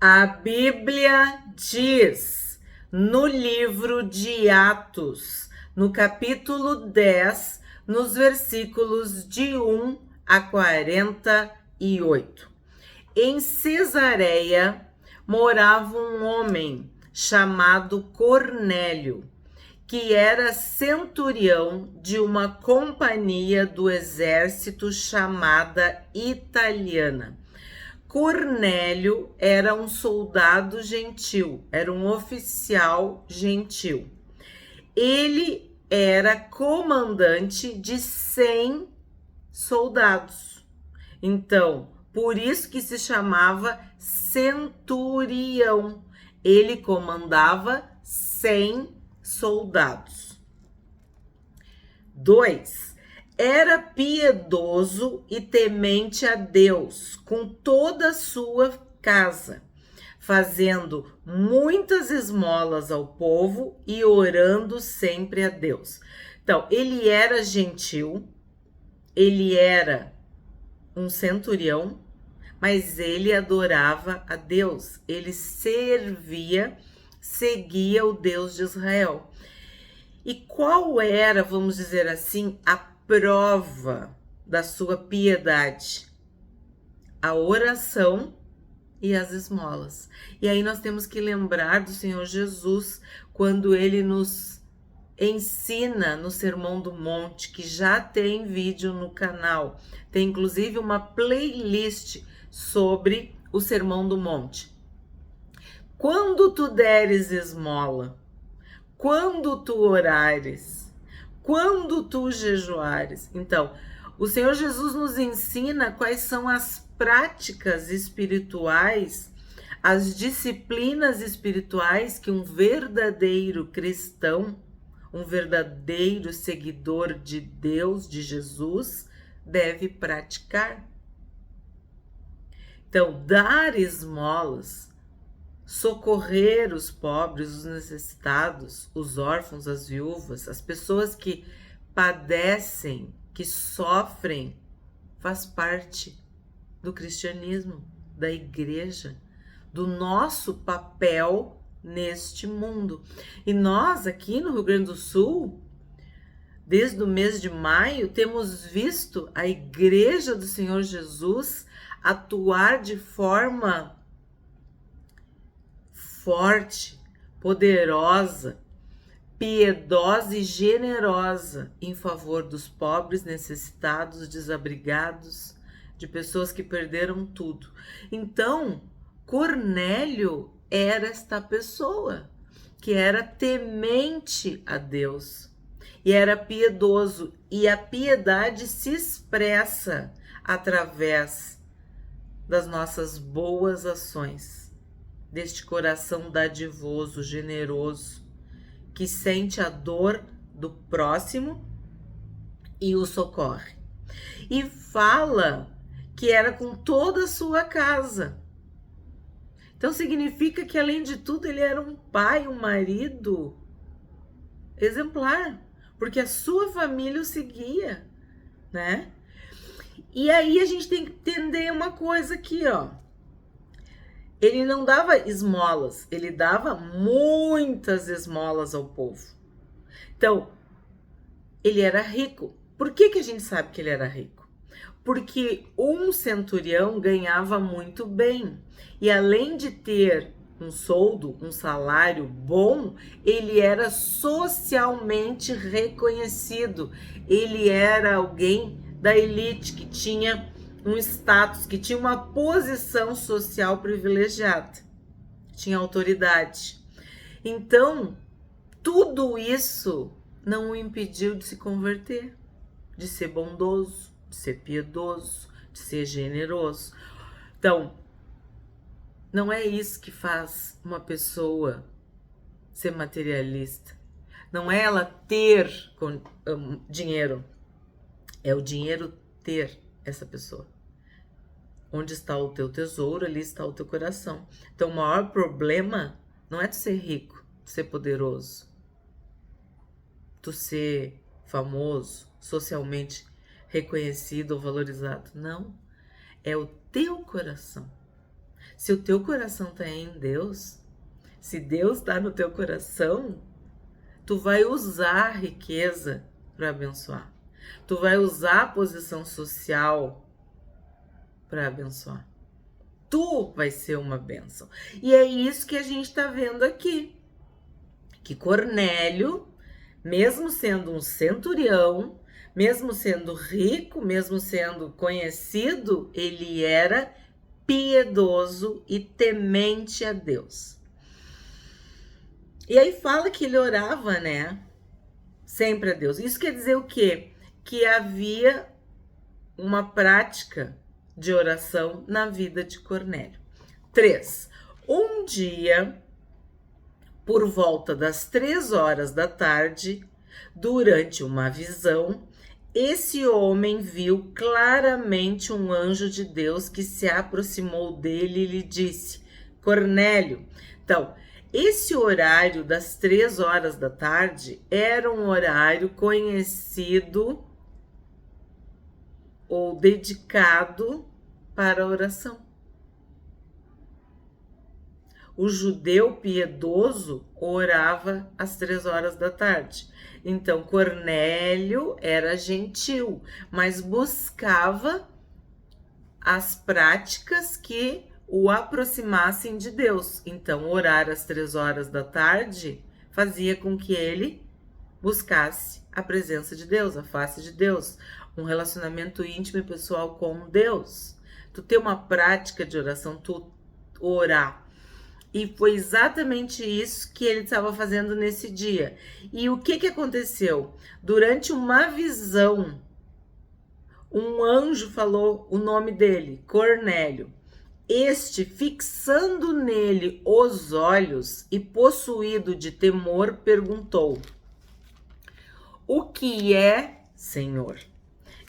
A Bíblia diz no livro de Atos, no capítulo 10, nos versículos de 1 a 48. Em Cesareia morava um homem chamado Cornélio, que era centurião de uma companhia do exército chamada Italiana. Cornélio era um soldado gentil, era um oficial gentil. Ele era comandante de 100 soldados. Então, por isso que se chamava centurião. Ele comandava 100 soldados. 2. Era piedoso e temente a Deus com toda a sua casa, fazendo muitas esmolas ao povo e orando sempre a Deus. Então, ele era gentil, ele era um centurião, mas ele adorava a Deus, ele servia, seguia o Deus de Israel. E qual era, vamos dizer assim, a prova da sua piedade? A oração e as esmolas. E aí nós temos que lembrar do Senhor Jesus quando ele nos ensina no Sermão do Monte, que já tem vídeo no canal. Tem inclusive uma playlist sobre o Sermão do Monte. Quando tu deres esmola, quando tu orares, quando tu jejuares. Então, o Senhor Jesus nos ensina quais são as práticas espirituais, as disciplinas espirituais que um verdadeiro cristão, um verdadeiro seguidor de Deus, de Jesus, deve praticar. Então, dar esmolas, socorrer os pobres, os necessitados, os órfãos, as viúvas, as pessoas que padecem, que sofrem, faz parte do cristianismo, da igreja, do nosso papel neste mundo. E nós aqui no Rio Grande do Sul, desde o mês de maio, temos visto a Igreja do Senhor Jesus atuar de forma forte, poderosa, piedosa e generosa em favor dos pobres, necessitados, desabrigados, de pessoas que perderam tudo. Então, Cornélio era esta pessoa que era temente a Deus e era piedoso, e a piedade se expressa através das nossas boas ações, deste coração dadivoso, generoso, que sente a dor do próximo e o socorre. E fala que era com toda a sua casa. Então significa que, além de tudo, ele era um pai, um marido exemplar, porque a sua família o seguia, né? E aí a gente tem que entender uma coisa aqui, ó. Ele não dava esmolas, ele dava muitas esmolas ao povo. Então, ele era rico. Por que a gente sabe que ele era rico? Porque um centurião ganhava muito bem. E além de ter um soldo, um salário bom, ele era socialmente reconhecido. Ele era alguém da elite que tinha um status, que tinha uma posição social privilegiada, tinha autoridade. Então, tudo isso não o impediu de se converter, de ser bondoso, de ser piedoso, de ser generoso. Então, não é isso que faz uma pessoa ser materialista. Não é ela ter dinheiro, é o dinheiro ter essa pessoa. Onde está o teu tesouro, ali está o teu coração. Então, o maior problema não é tu ser rico, tu ser poderoso, tu ser famoso, socialmente reconhecido ou valorizado. Não, é o teu coração. Se o teu coração está em Deus, se Deus está no teu coração, tu vai usar a riqueza para abençoar. Tu vai usar a posição social para abençoar. Tu vai ser uma bênção. E é isso que a gente está vendo aqui. Que Cornélio, mesmo sendo um centurião, mesmo sendo rico, mesmo sendo conhecido, ele era piedoso e temente a Deus. E aí fala que ele orava, né? Sempre a Deus. Isso quer dizer o quê? Que havia uma prática de oração na vida de Cornélio. 3. Um dia, por volta das 3 horas da tarde, durante uma visão, esse homem viu claramente um anjo de Deus que se aproximou dele e lhe disse: Cornélio. Então, esse horário das 3 horas da tarde era um horário conhecido ou dedicado para a oração. O judeu piedoso orava às 3 horas da tarde. Então, Cornélio era gentil, mas buscava as práticas que o aproximassem de Deus. Então, orar às 3 horas da tarde fazia com que ele buscasse a presença de Deus, a face de Deus, um relacionamento íntimo e pessoal com Deus. Tu ter uma prática de oração, tu orar. E foi exatamente isso que ele estava fazendo nesse dia. E o que aconteceu? Durante uma visão, um anjo falou o nome dele, Cornélio. Este, fixando nele os olhos e possuído de temor, perguntou: O que é, Senhor?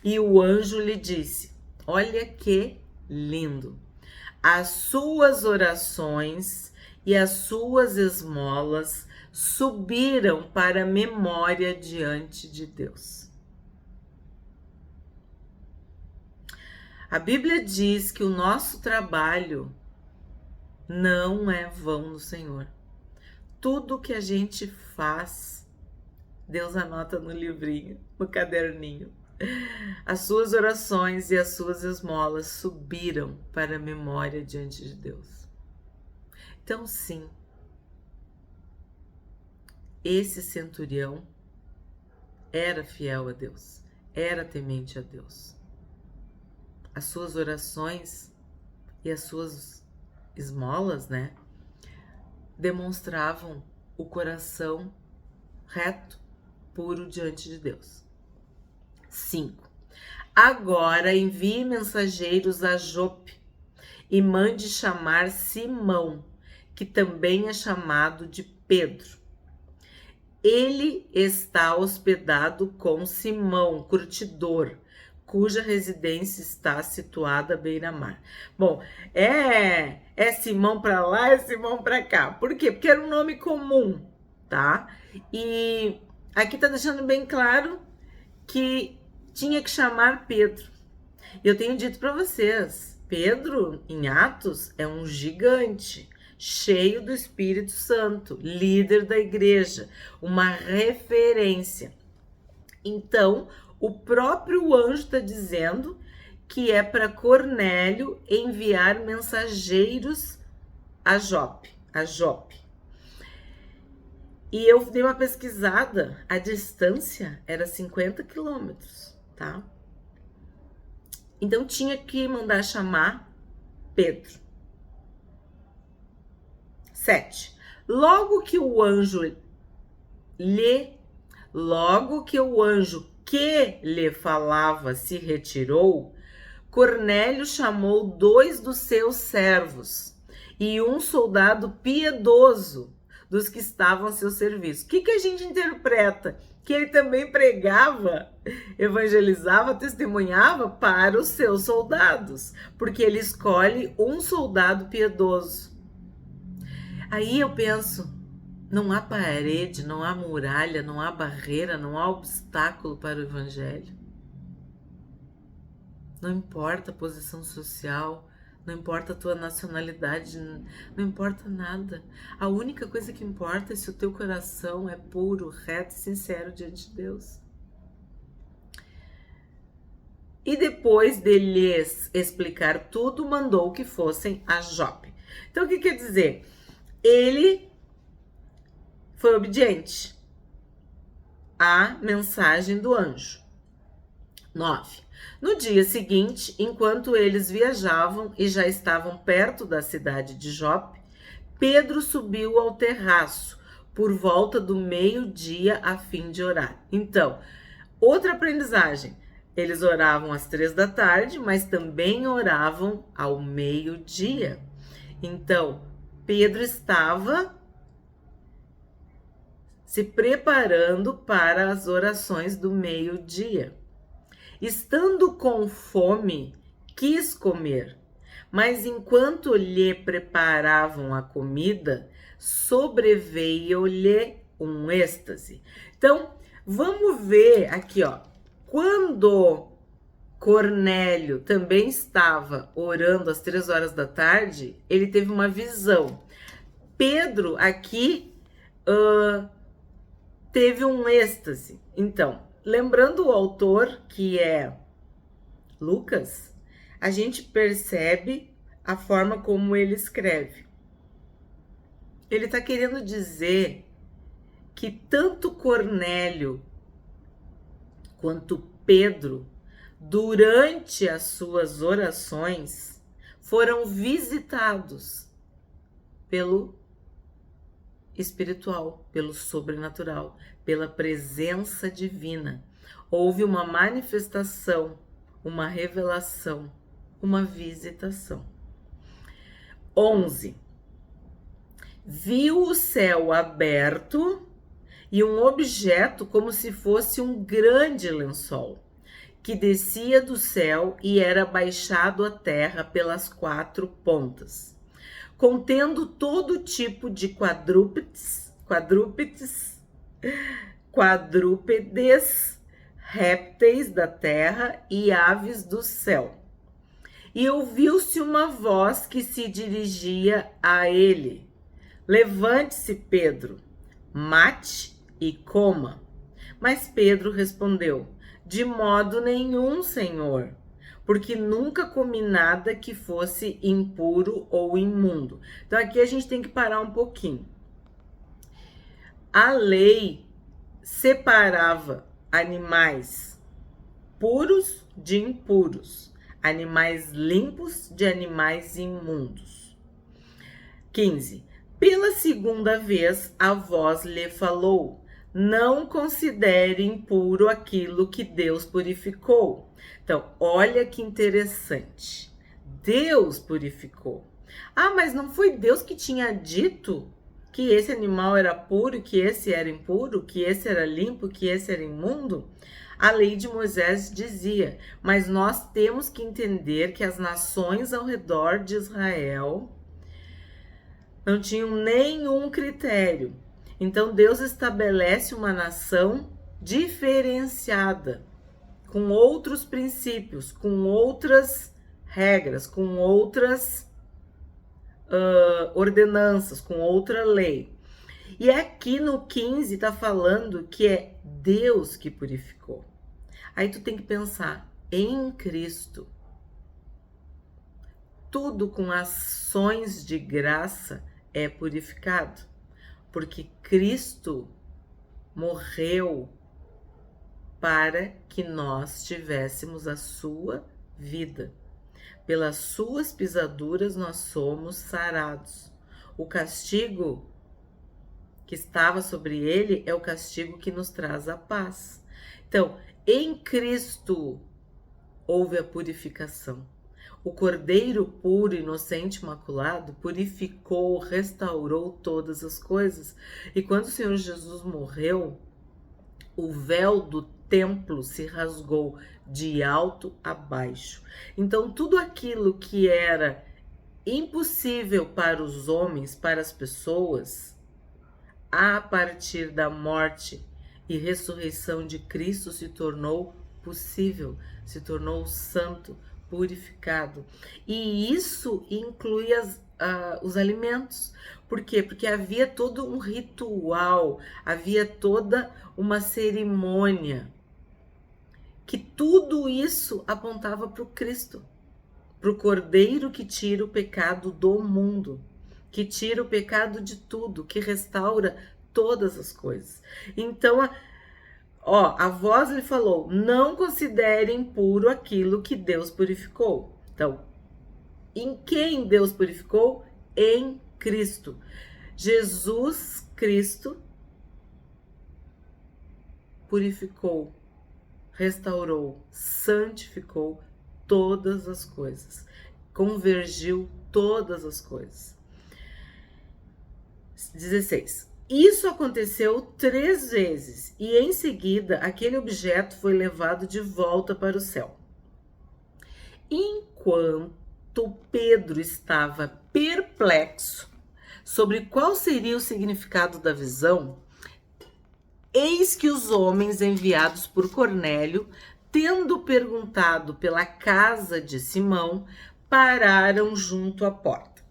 E o anjo lhe disse: Olha que lindo! As suas orações e as suas esmolas subiram para a memória diante de Deus. A Bíblia diz que o nosso trabalho não é vão no Senhor. Tudo que a gente faz, Deus anota no livrinho, no caderninho. As suas orações e as suas esmolas subiram para a memória diante de Deus. Então, sim, esse centurião era fiel a Deus, era temente a Deus. As suas orações e as suas esmolas, né, demonstravam o coração reto, puro diante de Deus. 5. Agora envie mensageiros a Jope e mande chamar Simão, que também é chamado de Pedro. Ele está hospedado com Simão, curtidor, cuja residência está situada à beira-mar. Bom, é Simão para lá, é Simão para cá. Por quê? Porque era um nome comum, tá? E aqui tá deixando bem claro que tinha que chamar Pedro. Eu tenho dito para vocês, Pedro, em Atos, é um gigante, cheio do Espírito Santo, líder da igreja, uma referência. Então, o próprio anjo está dizendo que é para Cornélio enviar mensageiros a Jope. E eu dei uma pesquisada, a distância era 50 quilômetros, tá? Então tinha que mandar chamar Pedro. 7. Logo que o anjo que lhe falava se retirou, Cornélio chamou 2 dos seus servos e um soldado piedoso dos que estavam a seu serviço. O que a gente interpreta? Que ele também pregava, evangelizava, testemunhava para os seus soldados, porque ele escolhe um soldado piedoso. Aí eu penso, não há parede, não há muralha, não há barreira, não há obstáculo para o evangelho. Não importa a posição social, não importa a tua nacionalidade, não importa nada. A única coisa que importa é se o teu coração é puro, reto e sincero diante de Deus. E depois de lhes explicar tudo, mandou que fossem a Jope. Então, o que quer dizer? Ele foi obediente à mensagem do anjo. 9. No dia seguinte, enquanto eles viajavam e já estavam perto da cidade de Jope, Pedro subiu ao terraço por volta do meio-dia a fim de orar. Então, outra aprendizagem. Eles oravam às 3 da tarde, mas também oravam ao meio-dia. Então, Pedro estava se preparando para as orações do meio-dia. Estando com fome, quis comer, mas enquanto lhe preparavam a comida, sobreveio-lhe um êxtase. Então, vamos ver aqui, ó. Quando Cornélio também estava orando às 3 horas da tarde, ele teve uma visão. Pedro aqui teve um êxtase. Então, lembrando o autor, que é Lucas, a gente percebe a forma como ele escreve. Ele está querendo dizer que tanto Cornélio quanto Pedro, durante as suas orações, foram visitados pelo espiritual, pelo sobrenatural, pela presença divina. Houve uma manifestação, uma revelação, uma visitação. 11. Viu o céu aberto e um objeto como se fosse um grande lençol, que descia do céu e era baixado à terra pelas 4 pontas, contendo todo tipo de quadrúpedes, répteis da terra e aves do céu. E ouviu-se uma voz que se dirigia a ele: levante-se, Pedro, mate e coma. Mas Pedro respondeu: de modo nenhum, Senhor, porque nunca comi nada que fosse impuro ou imundo. Então aqui a gente tem que parar um pouquinho. A lei separava animais puros de impuros, animais limpos de animais imundos. 15. Pela segunda vez a voz lhe falou: não considere impuro aquilo que Deus purificou. Então, olha que interessante. Deus purificou. Ah, mas não foi Deus que tinha dito que esse animal era puro, que esse era impuro, que esse era limpo, que esse era imundo? A lei de Moisés dizia, mas nós temos que entender que as nações ao redor de Israel não tinham nenhum critério. Então Deus estabelece uma nação diferenciada, com outros princípios, com outras regras, com outras ordenanças, com outra lei. E aqui no 15 está falando que é Deus que purificou. Aí tu tem que pensar, em Cristo, tudo com ações de graça é purificado, porque Cristo morreu para que nós tivéssemos a sua vida. Pelas suas pisaduras nós somos sarados. O castigo que estava sobre ele é o castigo que nos traz a paz. Então, em Cristo houve a purificação. O Cordeiro puro, inocente, imaculado, purificou, restaurou todas as coisas. E quando o Senhor Jesus morreu, o véu do templo se rasgou de alto a baixo. Então, tudo aquilo que era impossível para os homens, para as pessoas, a partir da morte e ressurreição de Cristo se tornou possível, se tornou santo, purificado. E isso inclui os alimentos. Por quê? Porque havia todo um ritual, havia toda uma cerimônia, que tudo isso apontava para o Cristo, para o Cordeiro que tira o pecado do mundo, que tira o pecado de tudo, que restaura todas as coisas. Então, a voz lhe falou: não considerem puro aquilo que Deus purificou. Então, em quem Deus purificou? Em Cristo. Jesus Cristo purificou, restaurou, santificou todas as coisas, convergiu todas as coisas. 16. Isso aconteceu 3 vezes e em seguida aquele objeto foi levado de volta para o céu. Enquanto Pedro estava perplexo sobre qual seria o significado da visão, eis que os homens enviados por Cornélio, tendo perguntado pela casa de Simão, pararam junto à porta.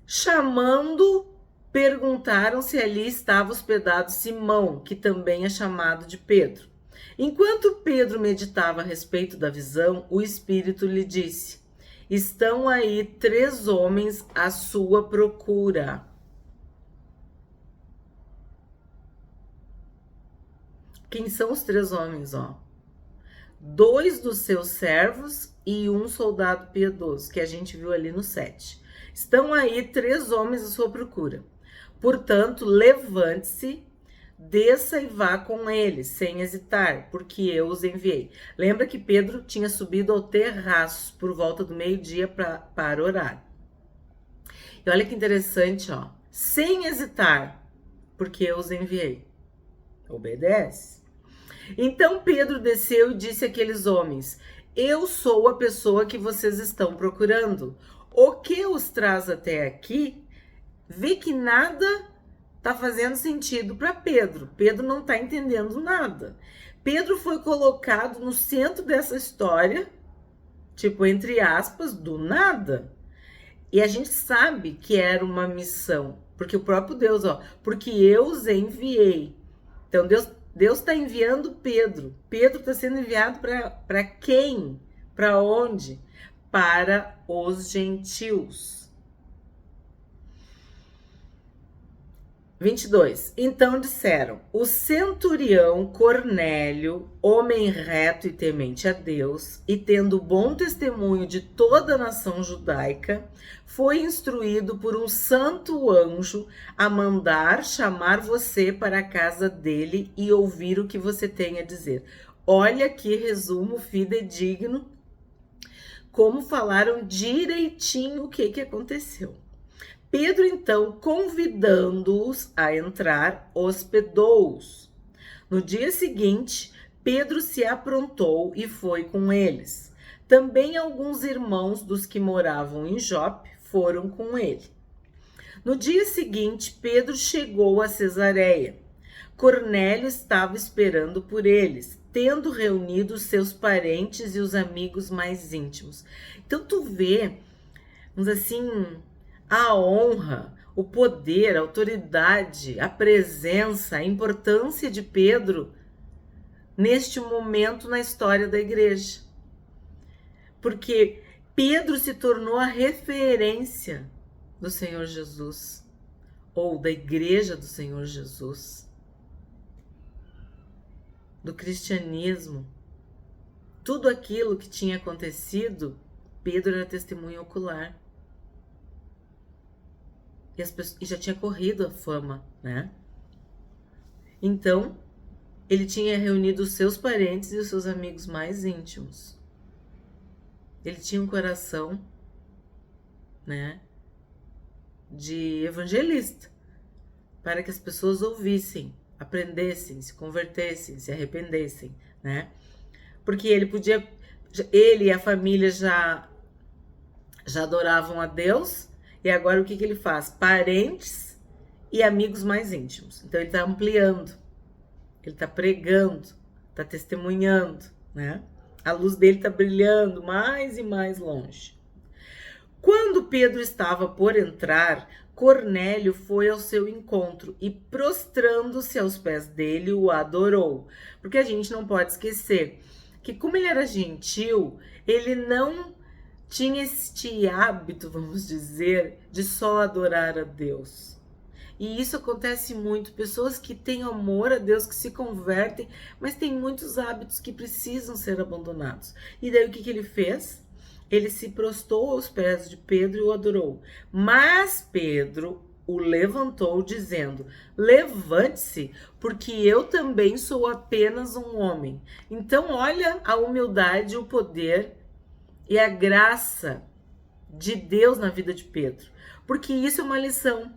Chamando, perguntaram se ali estava hospedado Simão, que também é chamado de Pedro. Enquanto Pedro meditava a respeito da visão, o Espírito lhe disse: estão aí 3 homens à sua procura. Quem são os 3 homens? 2 dos seus servos e um soldado piedoso, que a gente viu ali no 7. Estão aí 3 homens à sua procura. Portanto, levante-se, desça e vá com eles, sem hesitar, porque eu os enviei. Lembra que Pedro tinha subido ao terraço por volta do meio-dia para orar. E olha que interessante, sem hesitar, porque eu os enviei. Obedece. Então Pedro desceu e disse àqueles homens: eu sou a pessoa que vocês estão procurando. O que os traz até aqui? Vê que nada está fazendo sentido para Pedro. Pedro não está entendendo nada. Pedro foi colocado no centro dessa história, tipo, entre aspas, do nada. E a gente sabe que era uma missão, porque o próprio Deus, porque eu os enviei. Então Deus está enviando Pedro. Pedro está sendo enviado para quem? Para onde? Para os gentios. 22. Então disseram: o centurião Cornélio, homem reto e temente a Deus, e tendo bom testemunho de toda a nação judaica, foi instruído por um santo anjo a mandar chamar você para a casa dele e ouvir o que você tem a dizer. Olha que resumo fidedigno, como falaram direitinho o que aconteceu. Pedro, então, convidando-os a entrar, hospedou-os. No dia seguinte, Pedro se aprontou e foi com eles. Também alguns irmãos dos que moravam em Jope foram com ele. No dia seguinte, Pedro chegou a Cesareia. Cornélio estava esperando por eles, tendo reunido os seus parentes e os amigos mais íntimos. Então, tu vê, vamos assim, a honra, o poder, a autoridade, a presença, a importância de Pedro neste momento na história da igreja. Porque Pedro se tornou a referência do Senhor Jesus, ou da igreja do Senhor Jesus, do cristianismo. Tudo aquilo que tinha acontecido, Pedro era testemunha ocular. E já tinha corrido a fama, né? Então, ele tinha reunido os seus parentes e os seus amigos mais íntimos. Ele tinha um coração, né, de evangelista, para que as pessoas ouvissem, aprendessem, se convertessem, se arrependessem, né? Porque ele e a família já adoravam a Deus. E agora o que ele faz? Parentes e amigos mais íntimos. Então ele está ampliando, ele está pregando, está testemunhando, né? A luz dele está brilhando mais e mais longe. Quando Pedro estava por entrar, Cornélio foi ao seu encontro e, prostrando-se aos pés dele, o adorou. Porque a gente não pode esquecer que, como ele era gentil, ele não tinha este hábito, vamos dizer, de só adorar a Deus. E isso acontece muito, pessoas que têm amor a Deus, que se convertem, mas tem muitos hábitos que precisam ser abandonados. E daí o que ele fez? Ele se prostou aos pés de Pedro e o adorou. Mas Pedro o levantou, dizendo: levante-se, porque eu também sou apenas um homem. Então olha a humildade, o poder e a graça de Deus na vida de Pedro. Porque isso é uma lição.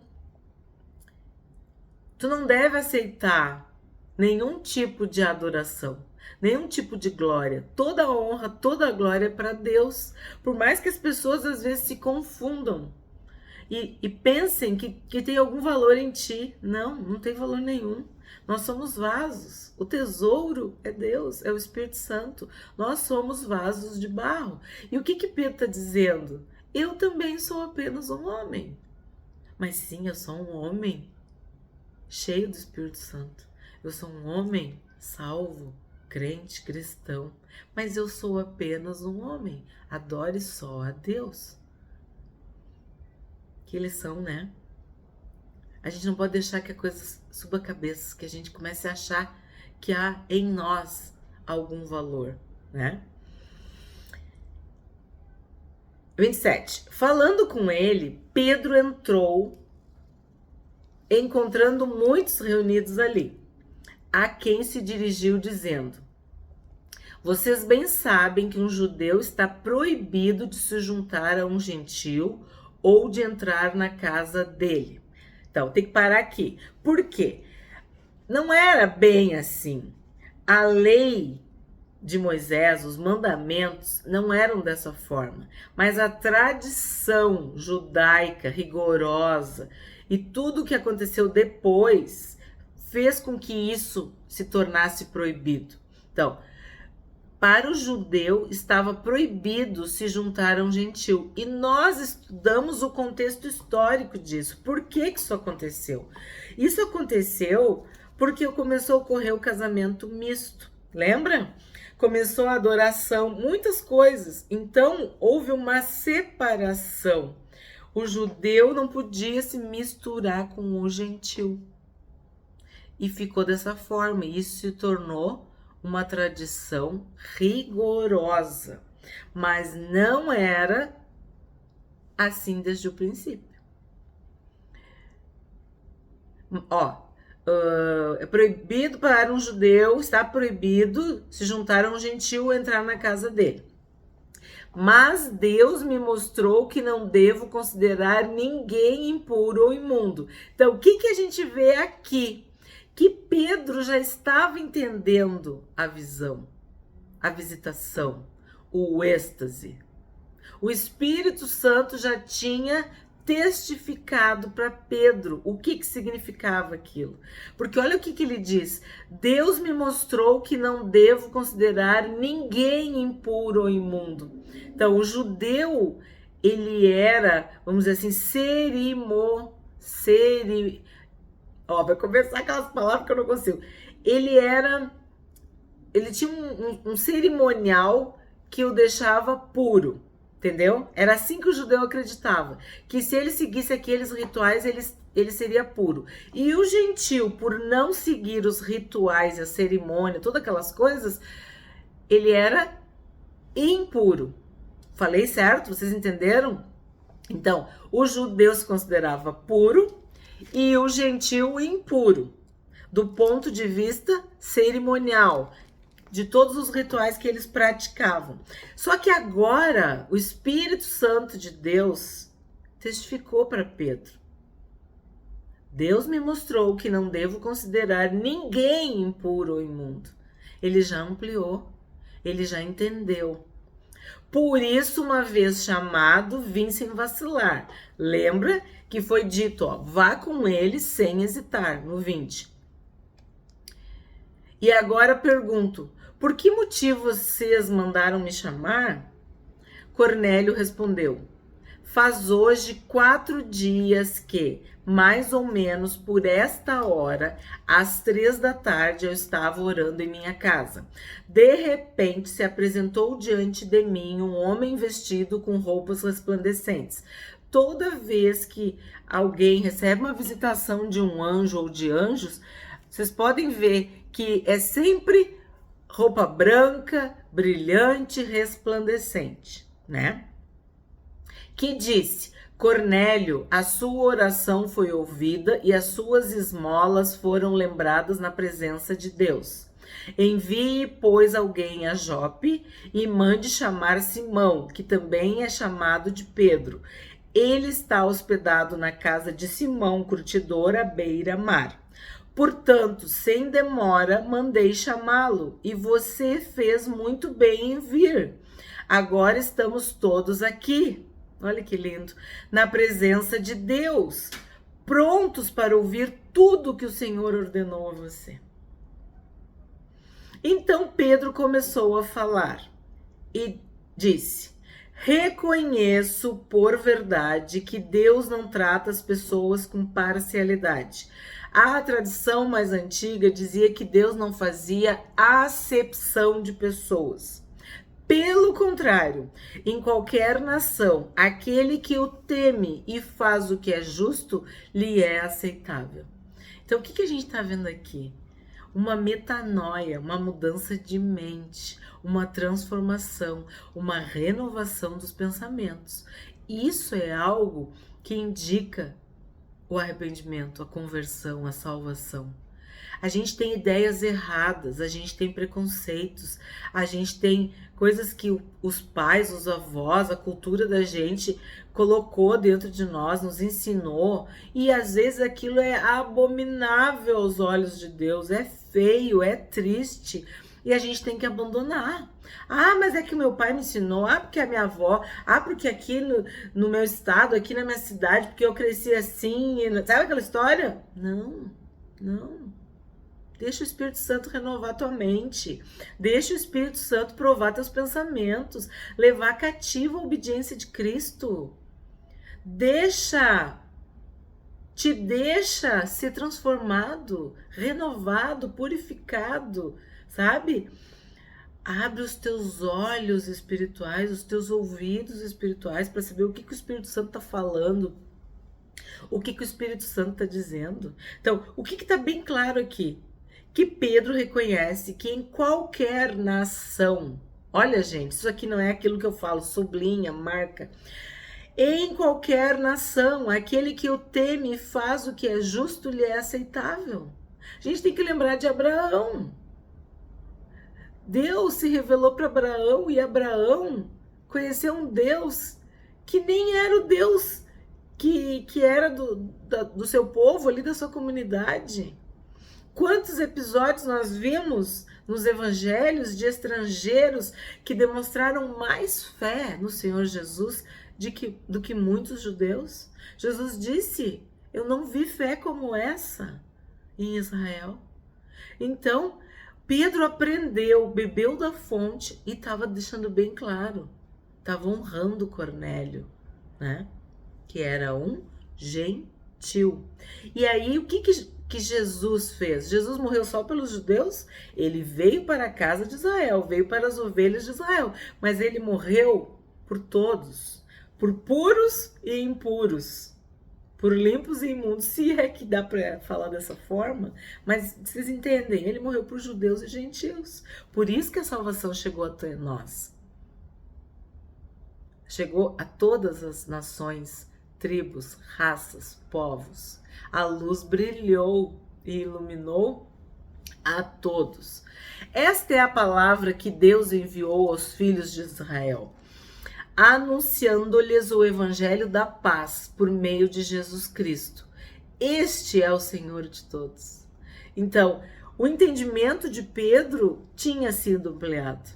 Tu não deve aceitar nenhum tipo de adoração, nenhum tipo de glória. Toda a honra, toda a glória é para Deus. Por mais que as pessoas às vezes se confundam e pensem que tem algum valor em ti. Não, não tem valor nenhum. Nós somos vasos. O tesouro é Deus, é o Espírito Santo. Nós somos vasos de barro. E o que Pedro está dizendo? Eu também sou apenas um homem. Mas sim, eu sou um homem cheio do Espírito Santo. Eu sou um homem salvo, crente, cristão, mas eu sou apenas um homem. Adore só a Deus. Que lição, né? A gente não pode deixar que a coisa suba a cabeça, que a gente comece a achar que há em nós algum valor, né? 27. Falando com ele, Pedro entrou, encontrando muitos reunidos ali, a quem se dirigiu dizendo: vocês bem sabem que um judeu está proibido de se juntar a um gentil ou de entrar na casa dele. Então, tem que parar aqui. Por quê? Não era bem assim. A lei de Moisés, os mandamentos, não eram dessa forma. Mas a tradição judaica rigorosa e tudo o que aconteceu depois fez com que isso se tornasse proibido. Então, para o judeu estava proibido se juntar a um gentil. E nós estudamos o contexto histórico disso. Por que isso aconteceu? Isso aconteceu porque começou a ocorrer o casamento misto. Lembra? Começou a adoração, muitas coisas. Então, houve uma separação. O judeu não podia se misturar com o gentil. E ficou dessa forma. E isso se tornou uma tradição rigorosa. Mas não era assim desde o princípio. É proibido para um judeu, está proibido se juntar a um gentil ou entrar na casa dele. Mas Deus me mostrou que não devo considerar ninguém impuro ou imundo. Então, o que a gente vê aqui? Que Pedro já estava entendendo a visão, a visitação, o êxtase. O Espírito Santo já tinha testificado para Pedro o que significava aquilo. Porque olha o que ele diz: Deus me mostrou que não devo considerar ninguém impuro ou imundo. Então, o judeu, ele era, vamos dizer assim, vai começar aquelas palavras que eu não consigo. Ele tinha um cerimonial que o deixava puro. Entendeu? Era assim que o judeu acreditava, que se ele seguisse aqueles rituais, ele seria puro. E o gentil, por não seguir os rituais, a cerimônia, todas aquelas coisas, ele era impuro. Falei certo? Vocês entenderam? Então, o judeu se considerava puro e o gentil impuro, do ponto de vista cerimonial, de todos os rituais que eles praticavam. Só que agora o Espírito Santo de Deus testificou para Pedro: Deus me mostrou que não devo considerar ninguém impuro ou imundo. Ele já ampliou, ele já entendeu. Por isso, uma vez chamado, vim sem vacilar. Lembra que foi dito, vá com ele sem hesitar, no 20. E agora pergunto: Por que motivo vocês mandaram me chamar? Cornélio respondeu: faz hoje 4 dias que, mais ou menos por esta hora, às 3 da tarde, eu estava orando em minha casa. De repente se apresentou diante de mim um homem vestido com roupas resplandecentes. Toda vez que alguém recebe uma visitação de um anjo ou de anjos, vocês podem ver que é sempre roupa branca, brilhante, resplandecente, né? Que disse: Cornélio, a sua oração foi ouvida e as suas esmolas foram lembradas na presença de Deus. Envie, pois, alguém a Jope e mande chamar Simão, que também é chamado de Pedro. Ele está hospedado na casa de Simão, curtidor à beira-mar. Portanto, sem demora, mandei chamá-lo, e você fez muito bem em vir. Agora estamos todos aqui. Olha que lindo, na presença de Deus, prontos para ouvir tudo que o Senhor ordenou a você. Então Pedro começou a falar e disse: reconheço por verdade que Deus não trata as pessoas com parcialidade. A tradição mais antiga dizia que Deus não fazia acepção de pessoas. Pelo contrário, em qualquer nação, aquele que o teme e faz o que é justo, lhe é aceitável. Então, o que a gente está vendo aqui? Uma metanoia, uma mudança de mente, uma transformação, uma renovação dos pensamentos. Isso é algo que indica o arrependimento, a conversão, a salvação. A gente tem ideias erradas, a gente tem preconceitos, a gente tem coisas que os pais, os avós, a cultura da gente colocou dentro de nós, nos ensinou, e às vezes aquilo é abominável aos olhos de Deus, é feio, é triste, e a gente tem que abandonar. Ah, mas é que o meu pai me ensinou, porque a minha avó, porque aqui no meu estado, aqui na minha cidade, porque eu cresci assim, sabe aquela história? Não. Deixa o Espírito Santo renovar tua mente. Deixa o Espírito Santo provar teus pensamentos. Levar cativa a obediência de Cristo. Te deixa ser transformado, renovado, purificado, sabe? Abre os teus olhos espirituais, os teus ouvidos espirituais para saber o que o Espírito Santo está falando. O que o Espírito Santo está dizendo. Então, o que está bem claro aqui? Que Pedro reconhece que em qualquer nação, olha gente, isso aqui não é aquilo que eu falo, sublinha, marca. Em qualquer nação, aquele que o teme e faz o que é justo lhe é aceitável. A gente tem que lembrar de Abraão. Deus se revelou para Abraão e Abraão conheceu um Deus que nem era o Deus que era do seu povo ali, da sua comunidade. Quantos episódios nós vimos nos evangelhos de estrangeiros que demonstraram mais fé no Senhor Jesus do que muitos judeus? Jesus disse: eu não vi fé como essa em Israel. Então, Pedro aprendeu, bebeu da fonte e estava deixando bem claro, estava honrando Cornélio, né? Que era um gentil. E aí, o que Jesus fez? Jesus morreu só pelos judeus? Ele veio para a casa de Israel, veio para as ovelhas de Israel, mas ele morreu por todos, por puros e impuros, por limpos e imundos, se é que dá para falar dessa forma, mas vocês entendem, ele morreu por judeus e gentios, por isso que a salvação chegou até nós, chegou a todas as nações, tribos, raças, povos. A luz brilhou e iluminou a todos. Esta é a palavra que Deus enviou aos filhos de Israel, anunciando-lhes o evangelho da paz por meio de Jesus Cristo. Este é o Senhor de todos. Então, o entendimento de Pedro tinha sido ampliado.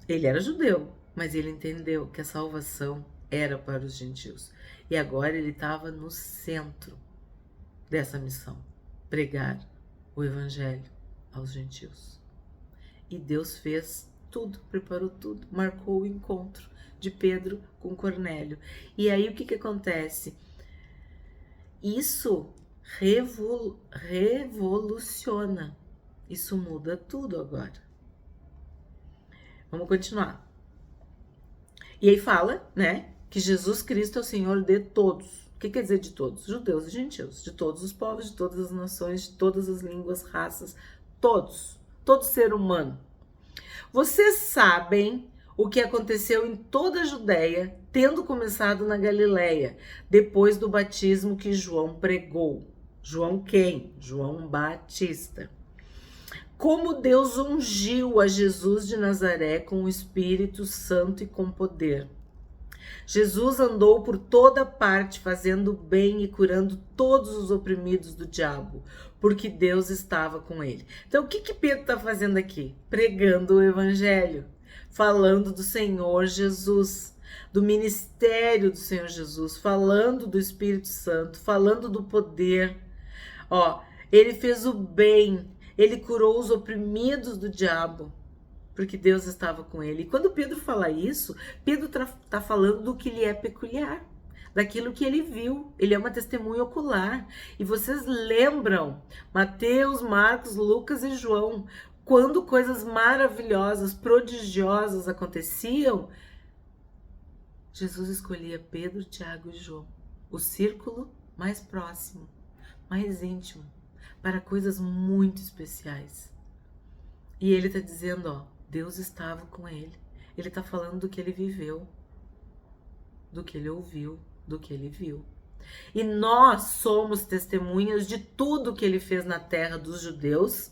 Ele era judeu, mas ele entendeu que a salvação era para os gentios. E agora ele estava no centro dessa missão, pregar o evangelho aos gentios. E Deus fez tudo, preparou tudo, marcou o encontro de Pedro com Cornélio. E aí o que acontece? Isso revoluciona. Isso muda tudo agora. Vamos continuar. E aí fala, né, que Jesus Cristo é o Senhor de todos. O que quer dizer de todos? Judeus e gentios, de todos os povos, de todas as nações, de todas as línguas, raças, todos, todo ser humano. Vocês sabem o que aconteceu em toda a Judéia, tendo começado na Galileia, depois do batismo que João pregou. João quem? João Batista. Como Deus ungiu a Jesus de Nazaré com o Espírito Santo e com poder. Jesus andou por toda parte fazendo bem e curando todos os oprimidos do diabo, porque Deus estava com ele. Então, o que Pedro está fazendo aqui? Pregando o evangelho, falando do Senhor Jesus, do ministério do Senhor Jesus, falando do Espírito Santo, falando do poder. Ele fez o bem, ele curou os oprimidos do diabo, porque Deus estava com ele. E quando Pedro fala isso, Pedro está falando do que lhe é peculiar, daquilo que ele viu. Ele é uma testemunha ocular. E vocês lembram, Mateus, Marcos, Lucas e João, quando coisas maravilhosas, prodigiosas aconteciam, Jesus escolhia Pedro, Tiago e João, o círculo mais próximo, mais íntimo, para coisas muito especiais. E ele está dizendo, Deus estava com ele. Ele está falando do que ele viveu, do que ele ouviu, do que ele viu. E nós somos testemunhas de tudo que ele fez na terra dos judeus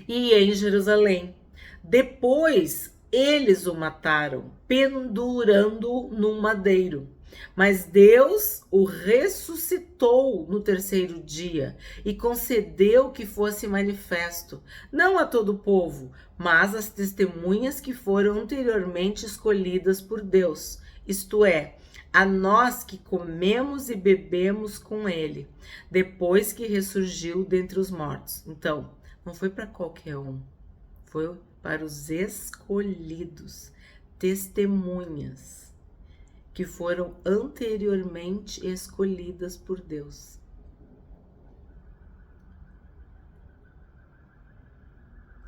e em Jerusalém. Depois, eles o mataram, pendurando-o num madeiro. Mas Deus o ressuscitou no terceiro dia e concedeu que fosse manifesto, não a todo o povo, mas às testemunhas que foram anteriormente escolhidas por Deus, isto é, a nós que comemos e bebemos com ele, depois que ressurgiu dentre os mortos. Então, não foi para qualquer um, foi para os escolhidos, testemunhas que foram anteriormente escolhidas por Deus.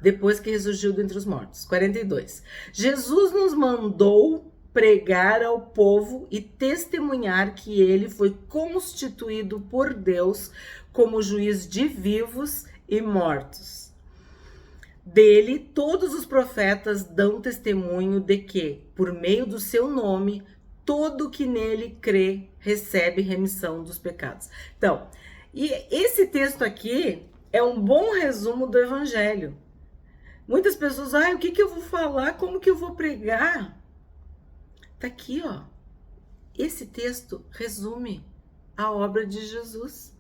Depois que ressurgiu dentre os mortos. 42. Jesus nos mandou pregar ao povo e testemunhar que ele foi constituído por Deus como juiz de vivos e mortos. Dele, todos os profetas dão testemunho de que, por meio do seu nome, todo que nele crê recebe remissão dos pecados. Então, e esse texto aqui é um bom resumo do evangelho. Muitas pessoas, o que eu vou falar? Como que eu vou pregar? Tá aqui, Esse texto resume a obra de Jesus.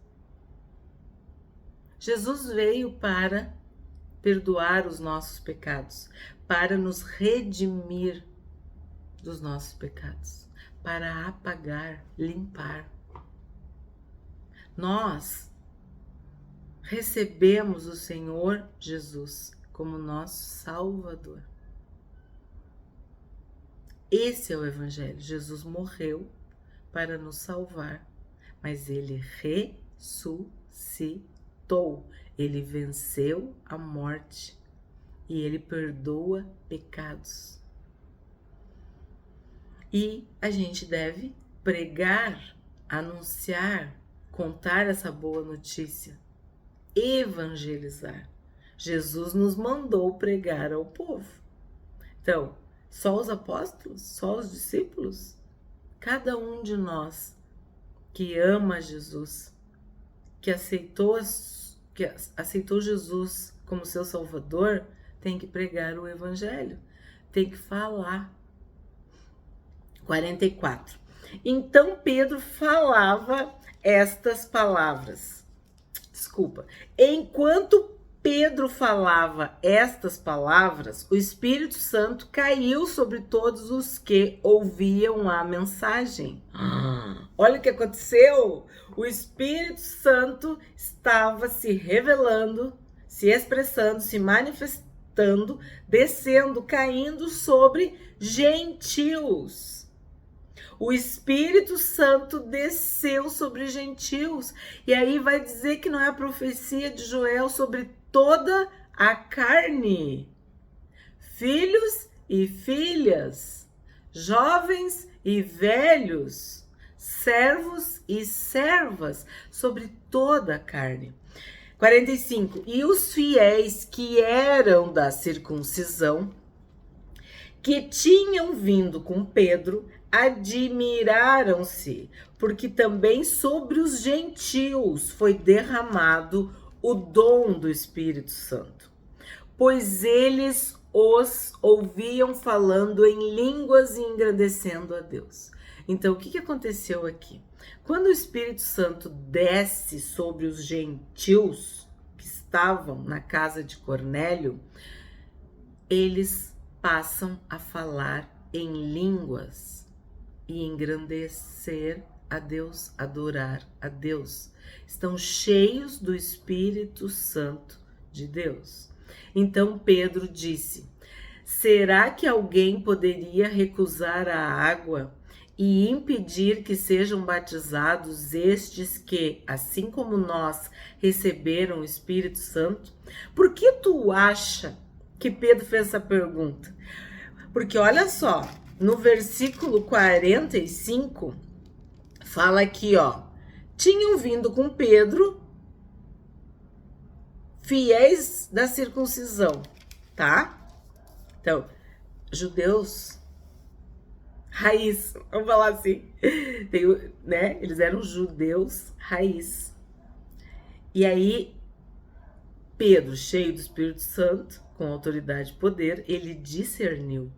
Jesus veio para perdoar os nossos pecados, para nos redimir dos nossos pecados, para apagar, limpar. Nós recebemos o Senhor Jesus como nosso Salvador. Esse é o Evangelho. Jesus morreu para nos salvar, mas ele ressuscitou. Ele venceu a morte e ele perdoa pecados. E a gente deve pregar, anunciar, contar essa boa notícia, evangelizar. Jesus nos mandou pregar ao povo. Então, só os apóstolos? Só os discípulos? Cada um de nós que ama Jesus, que aceitou Jesus como seu Salvador, tem que pregar o evangelho, tem que falar. 44. Então Pedro falava estas palavras. Enquanto Pedro falava estas palavras, o Espírito Santo caiu sobre todos os que ouviam a mensagem. Olha o que aconteceu! O Espírito Santo estava se revelando, se expressando, se manifestando saltando, descendo, caindo sobre gentios. O Espírito Santo desceu sobre gentios. E aí vai dizer que não é a profecia de Joel sobre toda a carne. Filhos e filhas, jovens e velhos, servos e servas, sobre toda a carne. 45. E os fiéis que eram da circuncisão, que tinham vindo com Pedro, admiraram-se, porque também sobre os gentios foi derramado o dom do Espírito Santo, pois eles os ouviam falando em línguas e engrandecendo a Deus. Então, o que aconteceu aqui? Quando o Espírito Santo desce sobre os gentios que estavam na casa de Cornélio, eles passam a falar em línguas e engrandecer a Deus, adorar a Deus. Estão cheios do Espírito Santo de Deus. Então Pedro disse: será que alguém poderia recusar a água e impedir que sejam batizados estes que, assim como nós, receberam o Espírito Santo? Por que tu acha que Pedro fez essa pergunta? Porque olha só, no versículo 45, fala aqui, ó, tinham vindo com Pedro fiéis da circuncisão, tá? Então, judeus raiz, vamos falar assim, né? Eles eram judeus raiz. E aí, Pedro, cheio do Espírito Santo, com autoridade e poder, ele discerniu.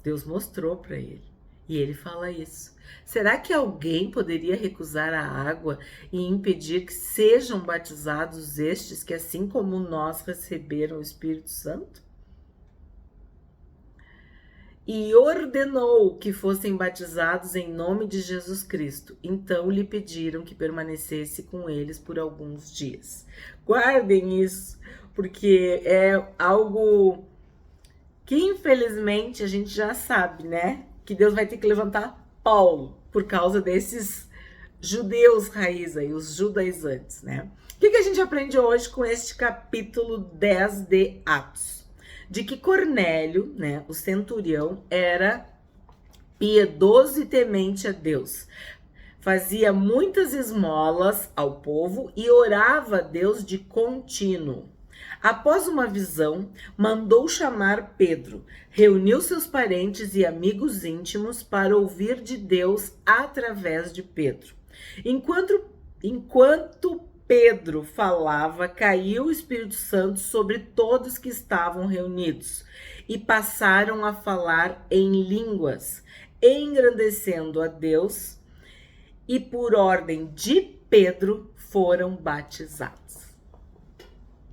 Deus mostrou para ele. E ele fala isso. Será que alguém poderia recusar a água e impedir que sejam batizados estes que, assim como nós, receberam o Espírito Santo? E ordenou que fossem batizados em nome de Jesus Cristo. Então lhe pediram que permanecesse com eles por alguns dias. Guardem isso, porque é algo que infelizmente a gente já sabe, né? Que Deus vai ter que levantar Paulo por causa desses judeus raiz aí, os judaizantes, né? O que a gente aprende hoje com este capítulo 10 de Atos? De que Cornélio, né, o centurião, era piedoso e temente a Deus. Fazia muitas esmolas ao povo e orava a Deus de contínuo. Após uma visão, mandou chamar Pedro, reuniu seus parentes e amigos íntimos para ouvir de Deus através de Pedro. Enquanto Pedro falava, caiu o Espírito Santo sobre todos que estavam reunidos e passaram a falar em línguas, engrandecendo a Deus, e por ordem de Pedro foram batizados.